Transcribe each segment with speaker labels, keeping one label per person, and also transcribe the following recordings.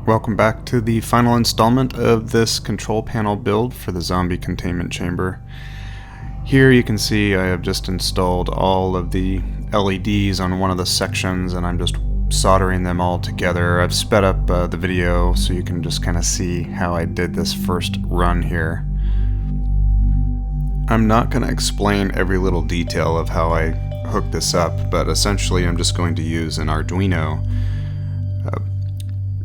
Speaker 1: Welcome back to the final installment of this control panel build for the zombie containment chamber. Here you can see I have just installed all of the LEDs on one of the sections and I'm just soldering them all together. I've sped up the video so you can just kind of see how I did this first run here. I'm not going to explain every little detail of how I hooked this up, but essentially I'm just going to use an Arduino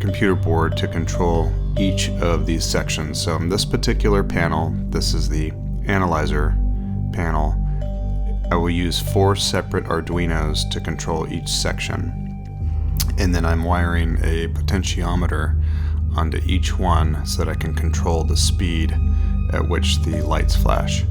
Speaker 1: computer board to control each of these sections. So in this particular panel, this is the analyzer panel, I will use 4 separate Arduinos to control each section. And then I'm wiring a potentiometer onto each one so that I can control the speed at which the lights flash.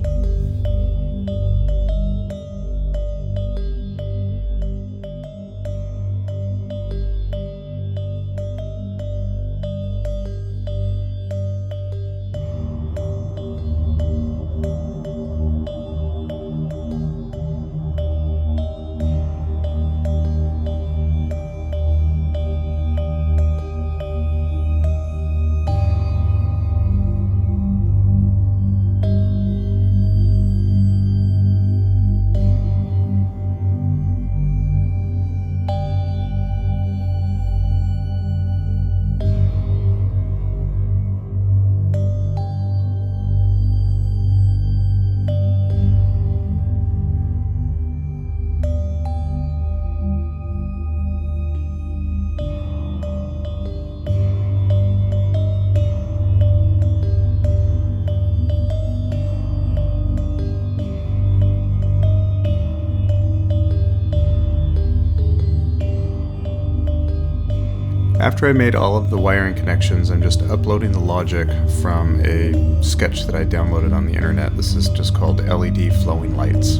Speaker 1: After I made all of the wiring connections, I'm just uploading the logic from a sketch that I downloaded on the internet. This is just called LED flowing lights.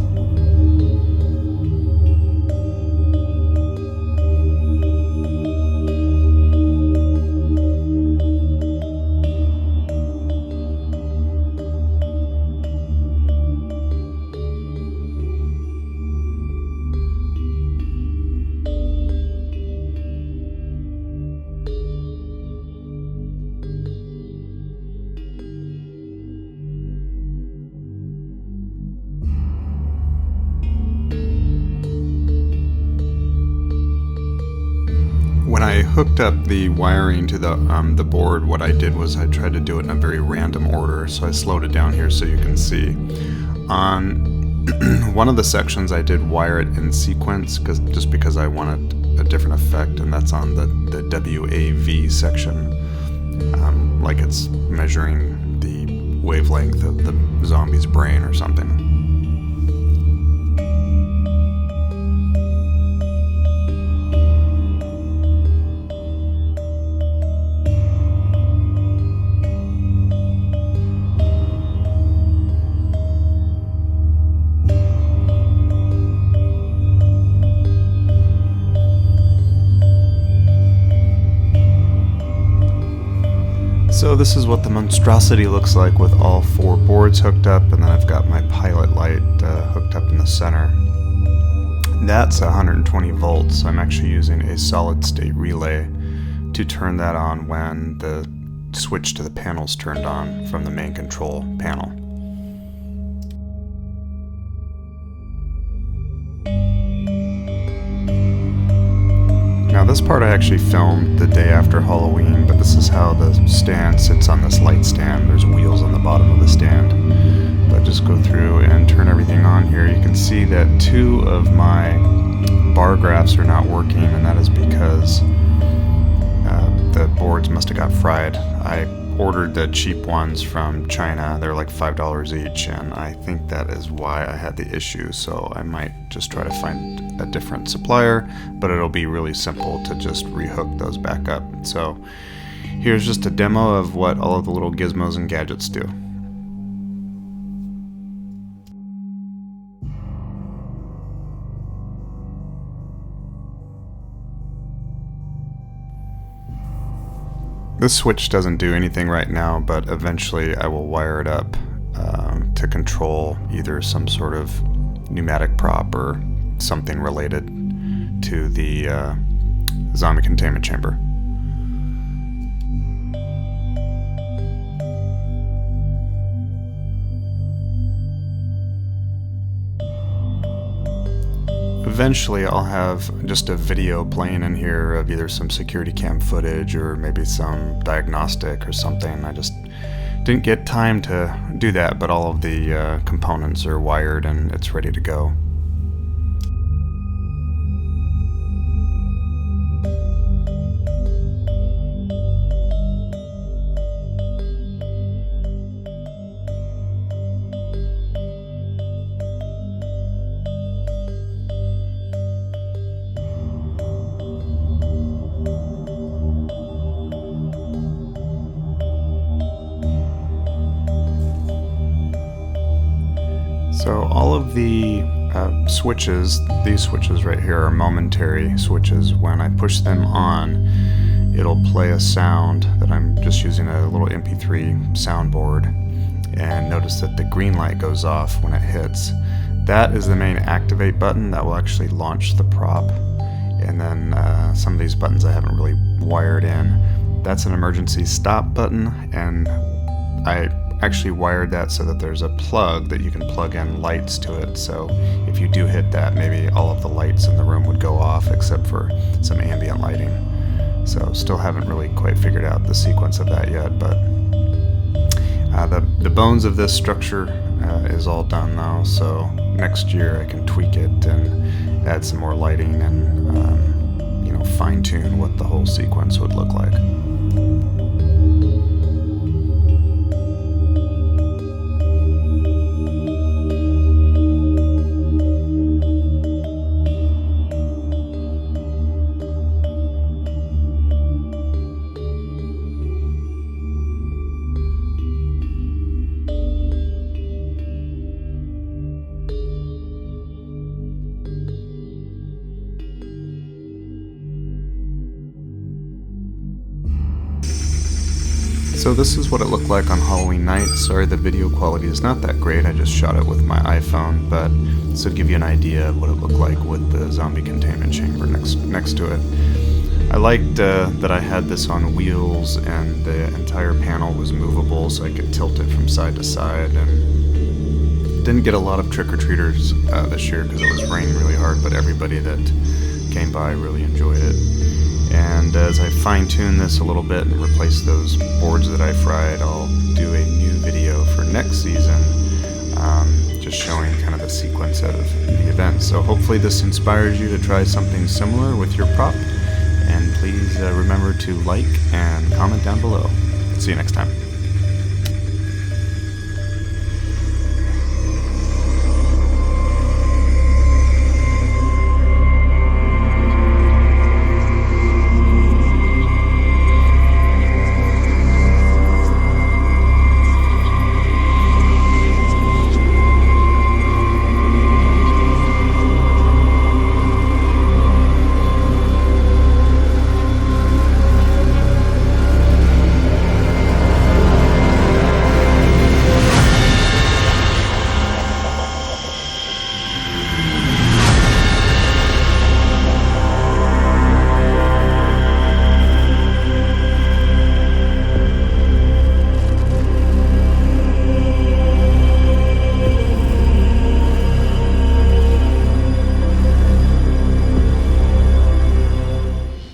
Speaker 1: When I hooked up the wiring to the board, what I did was I tried to do it in a very random order, so I slowed it down here so you can see. On one of the sections I did wire it in sequence just because I wanted a different effect, and that's on the WAV section, like it's measuring the wavelength of the zombie's brain or something. So this is what the monstrosity looks like with all 4 boards hooked up, and then I've got my pilot light hooked up in the center. That's 120 volts. I'm actually using a solid state relay to turn that on when the switch to the panel's turned on from the main control panel. Now this part I actually filmed the day after Halloween, but this is how the stand sits on this light stand. There's wheels on the bottom of the stand. But just go through and turn everything on here. You can see that 2 of my bar graphs are not working, and that is because the boards must have got fried. I ordered the cheap ones from China. They're like $5 each, and I think that is why I had the issue. So I might just try to find a different supplier, but it'll be really simple to just rehook those back up. So here's just a demo of what all of the little gizmos and gadgets do. This switch doesn't do anything right now, but eventually I will wire it up to control either some sort of pneumatic prop or something related to the zombie containment chamber. eventually I'll have just a video playing in here of either some security cam footage or maybe some diagnostic or something. I just didn't get time to do that, but all of the components are wired and it's ready to go. So all of the switches, these switches right here are momentary switches. When I push them on, it'll play a sound that I'm just using a little MP3 soundboard, and notice that the green light goes off when it hits. That is the main activate button that will actually launch the prop. And then some of these buttons I haven't really wired in. That's an emergency stop button, and I actually wired that so that there's a plug that you can plug in lights to it. So if you do hit that, maybe all of the lights in the room would go off except for some ambient lighting. So still haven't really quite figured out the sequence of that yet, but the bones of this structure is all done now. So next year I can tweak it and add some more lighting and fine-tune what the whole sequence would look like. So this is what it looked like on Halloween night. Sorry the video quality is not that great, I just shot it with my iPhone, but this would give you an idea of what it looked like with the zombie containment chamber next to it. I liked that I had this on wheels and the entire panel was movable so I could tilt it from side to side, and didn't get a lot of trick-or-treaters this year because it was raining really hard, but everybody that came by really enjoyed it. And as I fine-tune this a little bit and replace those boards that I fried, I'll do a new video for next season, just showing kind of the sequence of the event. So hopefully this inspires you to try something similar with your prop, and please remember to like and comment down below. See you next time.